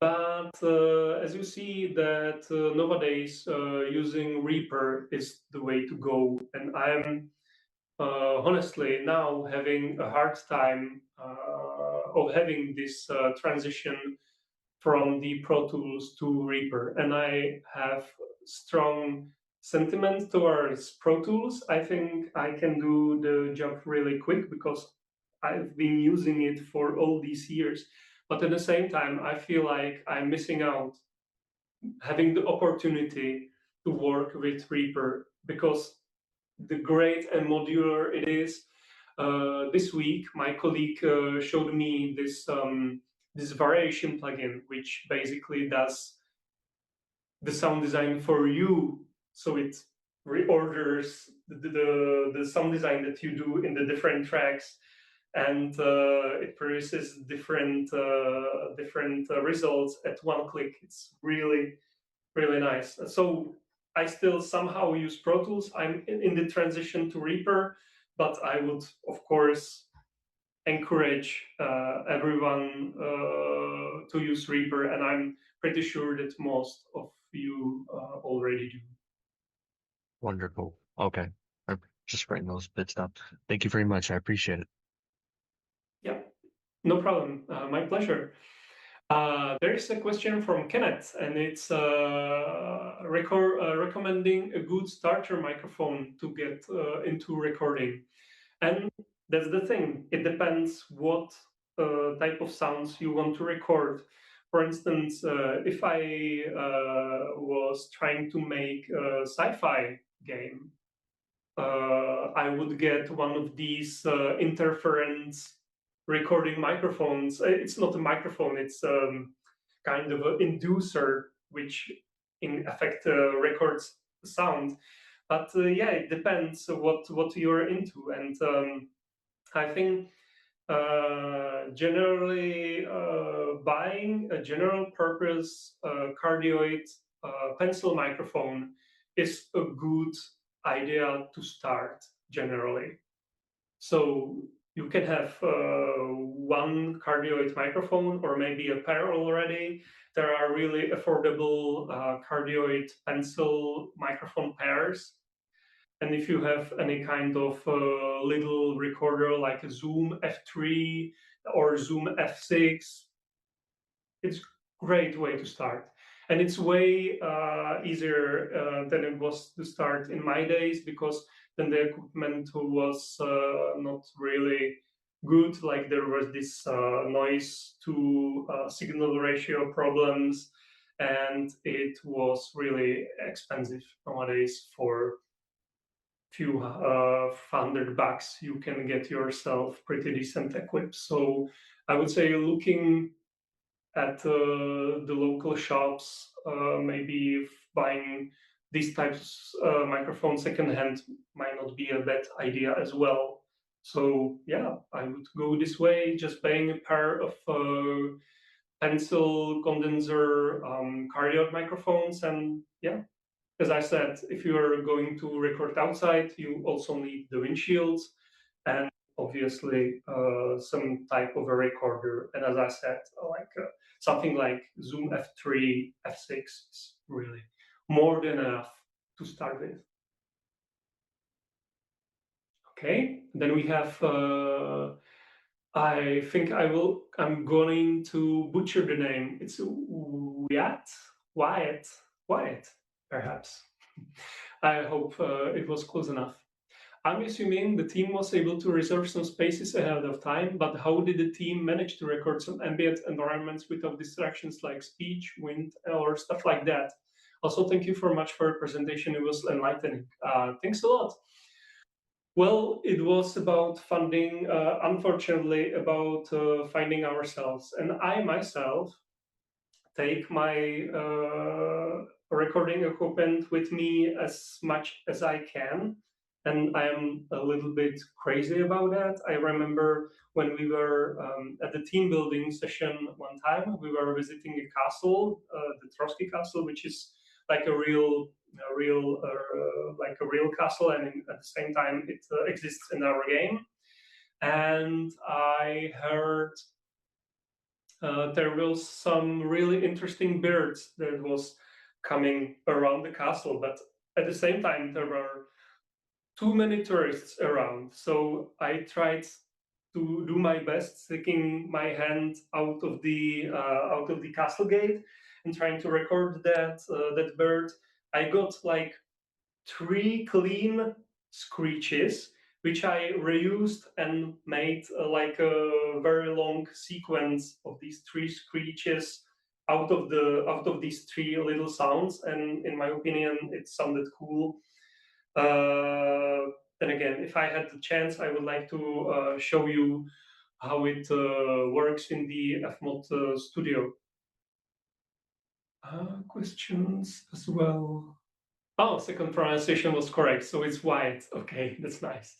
But as you see that nowadays using Reaper is the way to go, and I'm honestly now having a hard time of having this transition from the Pro Tools to Reaper, and I have strong sentiment towards Pro Tools. I think I can do the job really quick because I've been using it for all these years. But at the same time, I feel like I'm missing out having the opportunity to work with Reaper because the great and modular it is. This week, my colleague showed me this variation plugin, which basically does the sound design for you. So it reorders the sound design that you do in the different tracks, and it produces different results at one click. It's really really nice. So I still somehow use Pro Tools. I'm in the transition to Reaper, but I would of course encourage everyone to use Reaper, and I'm pretty sure that most of you already do. Wonderful. Okay. I'm just writing those bits down. Thank you very much. I appreciate it. Yeah, no problem. My pleasure. There's a question from Kenneth, and it's recommending a good starter microphone to get into recording. And that's the thing. It depends what type of sounds you want to record. For instance, if I was trying to make a sci-fi game, I would get one of these interference recording microphones. It's not a microphone, it's kind of an inducer, which in effect records sound. But yeah, it depends what you're into. And I think generally buying a general purpose cardioid pencil microphone is a good idea to start generally. So you can have one cardioid microphone or maybe a pair already. There are really affordable cardioid pencil microphone pairs. And if you have any kind of little recorder like a Zoom F3 or Zoom F6, it's a great way to start. And it's way easier than it was to start in my days, because then the equipment was not really good. Like there was this noise to signal ratio problems, and it was really expensive nowadays. For few $100 you can get yourself pretty decent equipped. So I would say looking at the local shops, maybe buying these types of microphones secondhand might not be a bad idea as well. So yeah, I would go this way, just buying a pair of pencil condenser cardioid microphones, and yeah, as I said, if you are going to record outside, you also need the windshields and obviously some type of a recorder. And as I said, like something like Zoom F3, F6 is really more than enough to start with. Okay, then we have, I think I'm going to butcher the name. It's Wyatt, perhaps. I hope it was close enough. I'm assuming the team was able to reserve some spaces ahead of time, but how did the team manage to record some ambient environments without distractions like speech, wind, or stuff like that? Also, thank you very much for your presentation. It was enlightening. Thanks a lot. Well, it was about funding, unfortunately, about finding ourselves. And I myself take my recording equipment with me as much as I can. And I am a little bit crazy about that. I remember when we were at the team building session one time, we were visiting a castle, the Trotsky Castle, which is like a real like a real castle, and at the same time it exists in our game. And I heard there was some really interesting birds that was coming around the castle, but at the same time there were too many tourists around. So I tried to do my best, sticking my hand out of the castle gate and trying to record that bird. I got like 3 clean screeches, which I reused and made like a very long sequence of these 3 screeches out of these 3 little sounds. And in my opinion, it sounded cool. Then again, if I had the chance, I would like to show you how it works in the FMod studio. Questions as well. Oh, second pronunciation was correct, so it's white. Okay, that's nice.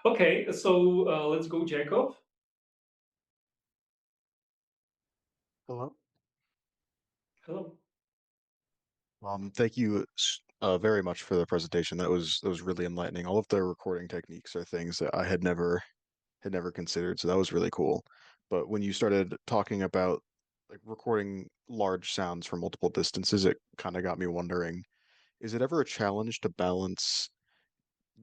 Okay, so let's go, Jacob. Hello. Hello. Thank you very much for the presentation. That was really enlightening. All of the recording techniques are things that I had never considered, so that was really cool. But when you started talking about like recording large sounds from multiple distances, it kind of got me wondering, is it ever a challenge to balance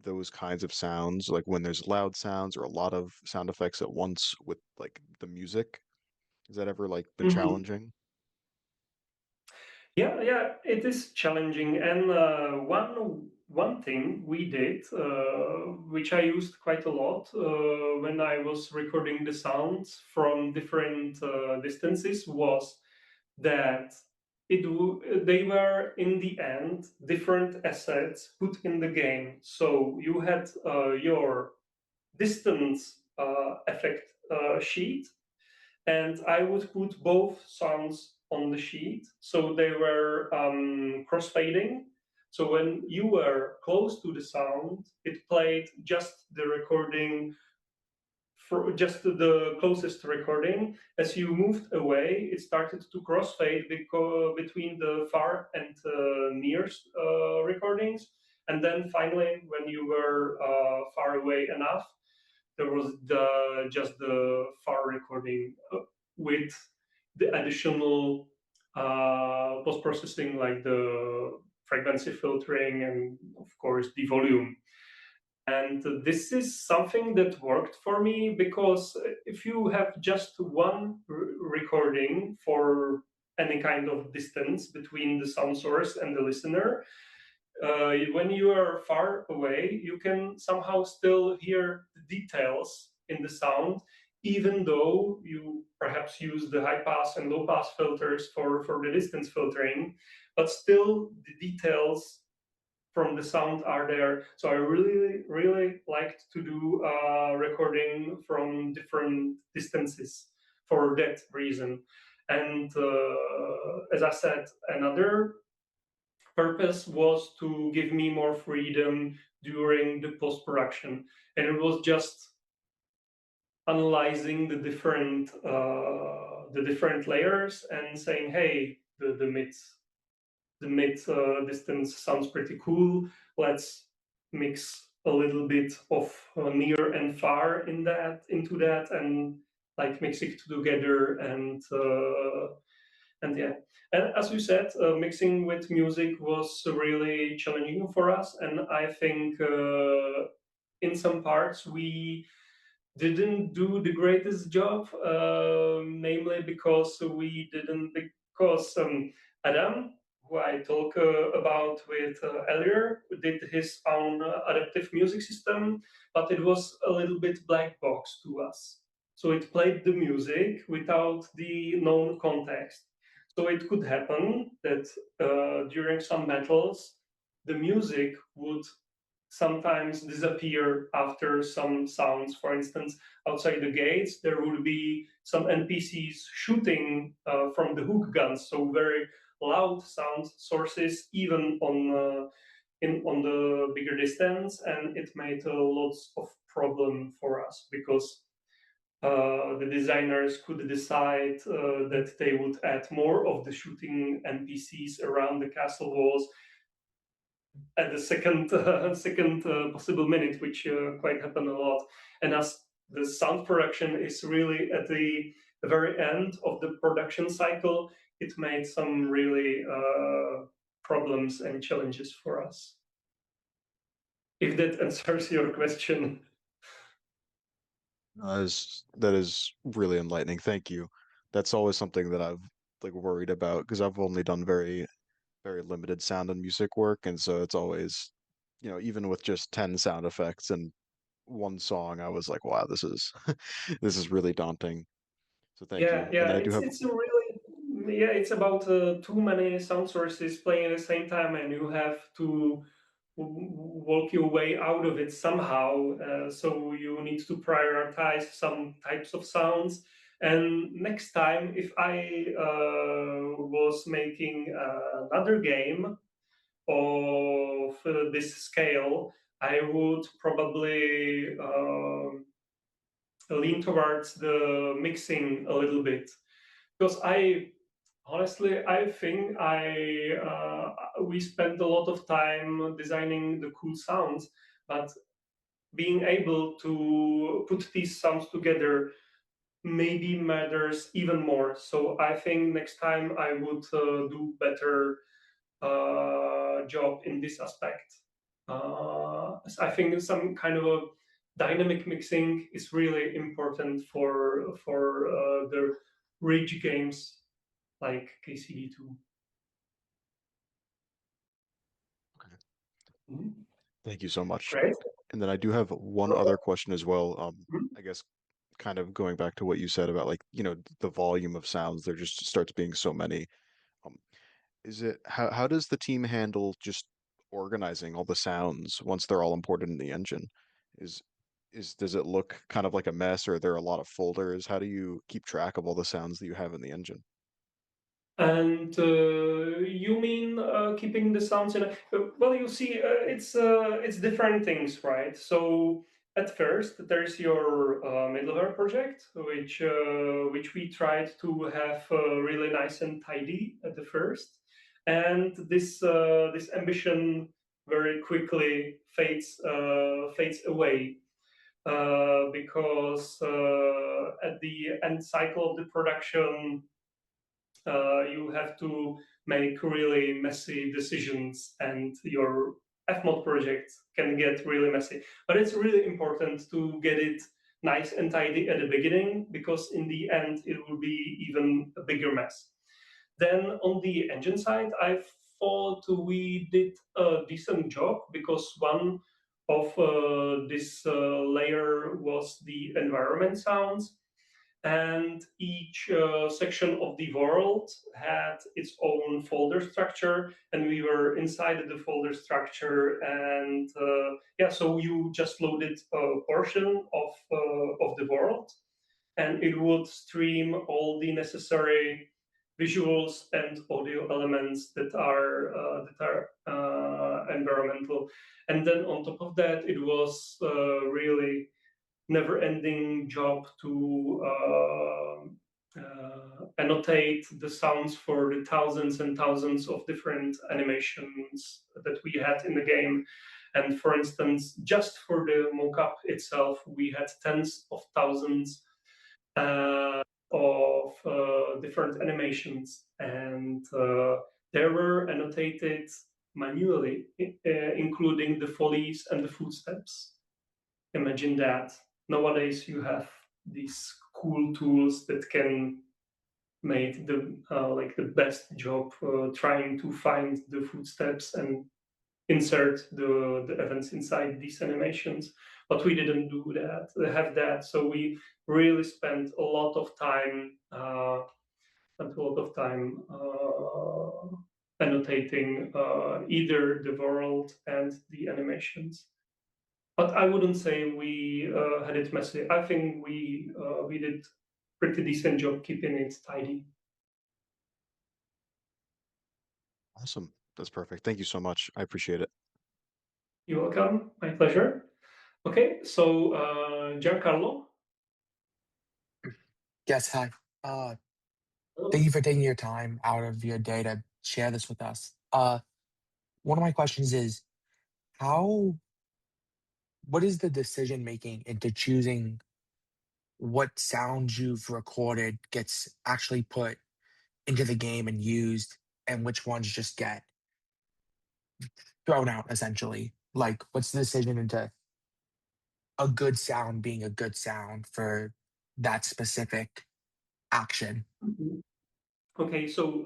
those kinds of sounds, like when there's loud sounds or a lot of sound effects at once with like the music? Has that ever like been Mm-hmm. challenging? Yeah, it is challenging. And one thing we did, which I used quite a lot when I was recording the sounds from different distances, was that they were in the end different assets put in the game. So you had your distance effect sheet, and I would put both sounds on the sheet. So they were crossfading. So when you were close to the sound, it played just the recording, for just the closest recording. As you moved away, it started to crossfade between the far and nearest recordings. And then finally, when you were far away enough, there was just the far recording with the additional post processing, like the frequency filtering and of course the volume. And this is something that worked for me, because if you have just one recording for any kind of distance between the sound source and the listener, when you are far away, you can somehow still hear the details in the sound, even though you perhaps use the high pass and low pass filters for the distance filtering, but still the details from the sound are there. So I really liked to do recording from different distances for that reason. And as I said, another purpose was to give me more freedom during the post-production, and it was just analyzing the different layers and saying, hey, the mid distance sounds pretty cool. Let's mix a little bit of near and far into that, and like mix it together. And yeah, and as you said, mixing with music was really challenging for us, and I think in some parts we didn't do the greatest job, namely because we didn't, because Adam, who I talked about with earlier, did his own adaptive music system, but it was a little bit black box to us. So it played the music without the known context. So it could happen that during some battles, the music would sometimes disappear after some sounds. For instance, outside the gates, there would be some NPCs shooting from the hook guns, so very loud sound sources, even on the bigger distance, and it made lots of problem for us, because the designers could decide that they would add more of the shooting NPCs around the castle walls at the second possible minute, which quite happened a lot. And as the sound production is really at the very end of the production cycle, it made some really problems and challenges for us. If that answers your question. That is really enlightening. Thank you. That's always something that I've like worried about because I've only done very limited sound and music work, and so it's always, even with just 10 sound effects and one song, I was like, wow, this is this is really daunting. So thank Yeah, you. And yeah, then I do have it's a really, yeah, it's about too many sound sources playing at the same time, and you have to walk your way out of it somehow. So you need to prioritize some types of sounds. And next time, if I was making another game of this scale, I would probably lean towards the mixing a little bit, because I think we spent a lot of time designing the cool sounds, but being able to put these sounds together maybe matters even more. So I think next time I would do better job in this aspect. I think some kind of a dynamic mixing is really important for the rich games like KCD2. Okay. Mhm. Thank you so much. Great. And then I do have one other question as well. I guess kind of going back to what you said about like, the volume of sounds, there just starts being so many. Um, is it how does the team handle just organizing all the sounds once they're all imported in the engine? Is does it look kind of like a mess, or are there a lot of folders? How do you keep track of all the sounds that you have in the engine? And you mean keeping the sounds in? Well, you see, it's different things, right? So at first, there's your middleware project, which we tried to have really nice and tidy at the first, and this ambition very quickly fades away because at the end cycle of the production you have to make really messy decisions, and your fmod project can get really messy, but it's really important to get it nice and tidy at the beginning, because in the end it will be even a bigger mess. Then on the engine side, I thought we did a decent job, because one of this layer was the environment sounds, and each section of the world had its own folder structure, and we were inside the folder structure, and yeah, so you just loaded a portion of the world, and it would stream all the necessary visuals and audio elements that are environmental. And then on top of that, it was really never-ending job to annotate the sounds for the thousands and thousands of different animations that we had in the game. And for instance, just for the mockup itself, we had tens of thousands of different animations, and they were annotated manually, including the follies and the footsteps. Imagine that. Nowadays, you have these cool tools that can make the best job trying to find the footsteps and insert the events inside these animations. But we didn't do that, have that. So we really spent a lot of time annotating either the world and the animations. But I wouldn't say we had it messy. I think we did pretty decent job keeping it tidy. Awesome. That's perfect. Thank you so much. I appreciate it. You're welcome. My pleasure. Okay, so Giancarlo. Yes, hi. Thank you for taking your time out of your day to share this with us. One of my questions is how, what is the decision making into choosing what sounds you've recorded gets actually put into the game and used, and which ones just get thrown out essentially? Like, what's the decision into a good sound being a good sound for that specific action? Mhm. Okay, so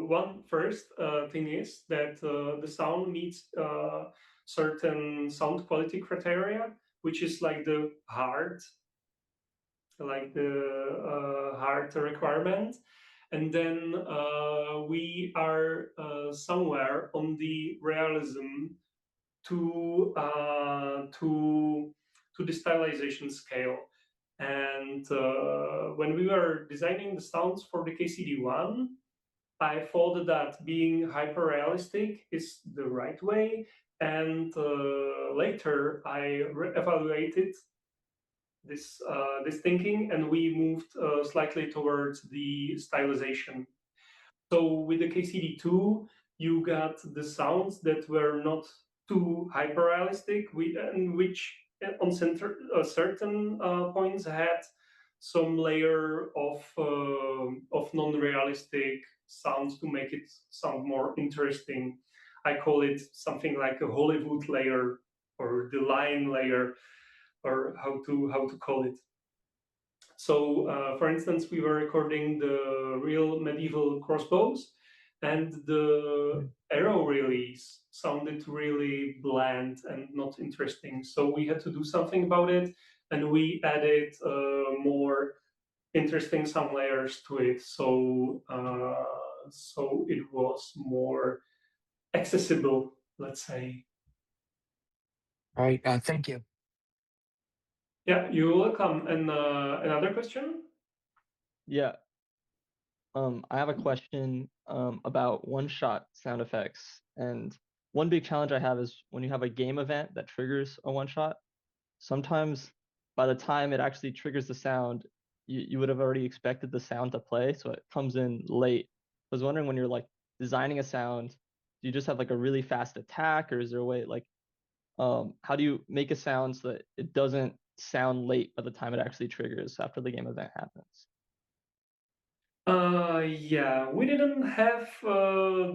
one first thing is that the sound meets certain sound quality criteria, which is like the hard requirement. And then we are somewhere on the realism to to the stylization scale. And when we were designing the sounds for the KCD1, I thought that being hyper realistic is the right way. And later I evaluated this thinking, and we moved slightly towards the stylization. So with the KCD2, you got the sounds that were not too hyper realistic, and which on certain points had some layer of non-realistic sounds to make it sound more interesting. I call it something like a Hollywood layer or the line layer, or how to call it. So, for instance, we were recording the real medieval crossbows, and the arrow release sounded really bland and not interesting. So we had to do something about it, and we added more interesting sound layers to it. So it was more accessible, let's say. All right, thank you. Yeah, you're welcome. And another question? Yeah. I have a question about one-shot sound effects. And one big challenge I have is when you have a game event that triggers a one-shot, sometimes by the time it actually triggers the sound, you would have already expected the sound to play, so it comes in late. I was wondering when you're like designing a sound, do you just have like a really fast attack, or is there a way like how do you make a sound so that it doesn't sound late by the time it actually triggers after the game event happens? Yeah, we didn't have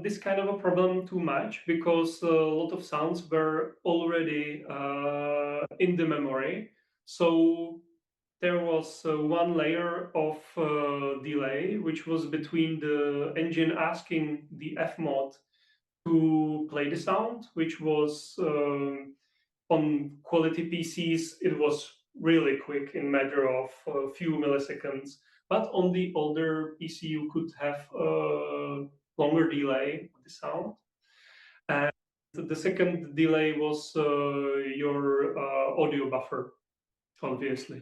this kind of a problem too much because a lot of sounds were already in the memory. So there was one layer of delay, which was between the engine asking the Fmod to play the sound, which was on quality PCs, it was really quick in matter of a few milliseconds. But on the older PC, you could have a longer delay of the sound. And the second delay was your audio buffer, obviously.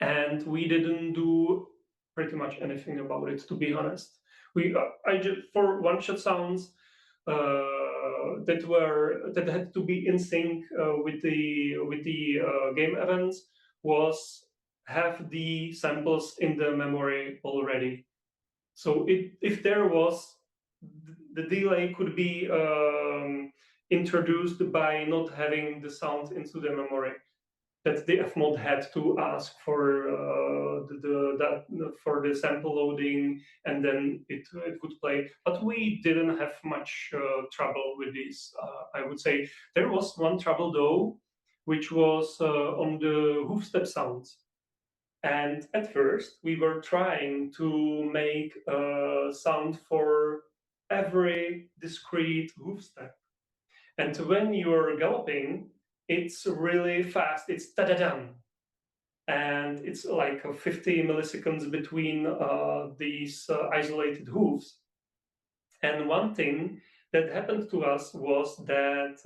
And we didn't do pretty much anything about it, to be honest. I just for one-shot sounds that had to be in sync with the game events was have the samples in the memory already. So if there was, the delay could be introduced by not having the sound into the memory, that the Fmod had to ask for for the sample loading, and then it would play. But we didn't have much trouble with this. I would say there was one trouble though, which was on the hoof step sounds. And at first, we were trying to make a sound for every discrete hoof step. And when you're galloping, it's really fast. It's da-da-dum. And it's like 50 milliseconds between these isolated hooves. And one thing that happened to us was that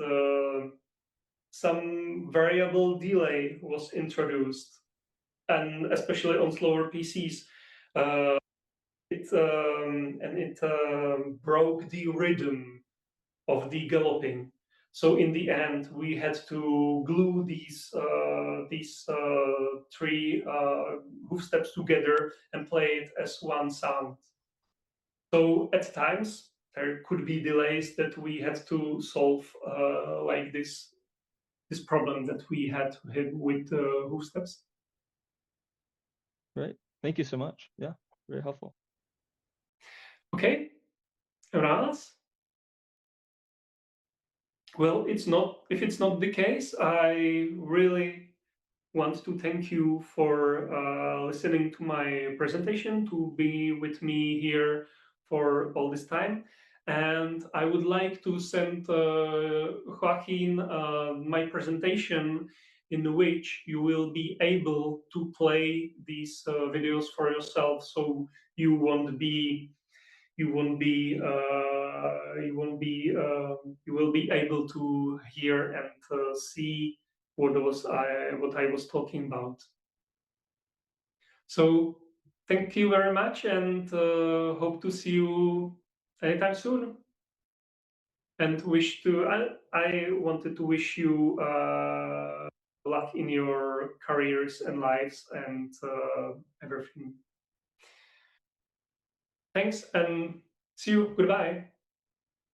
some variable delay was introduced, and especially on slower PCs. It broke the rhythm of the galloping. So in the end, we had to glue these three hoof steps together and play it as one sound. So at times there could be delays that we had to solve, like this problem that we had with hoof steps. Great. Thank you so much. Yeah, very helpful. Okay, anyone else? Well, if it's not the case, I really want to thank you for listening to my presentation, to be with me here for all this time. And I would like to send Joaquin my presentation, in which you will be able to play these videos for yourself, so you won't be you won't be you will be able to hear and see what I was talking about. So thank you very much, and hope to see you anytime soon. And I wanted to wish you luck in your careers and lives and everything. Thanks, and see you. Goodbye.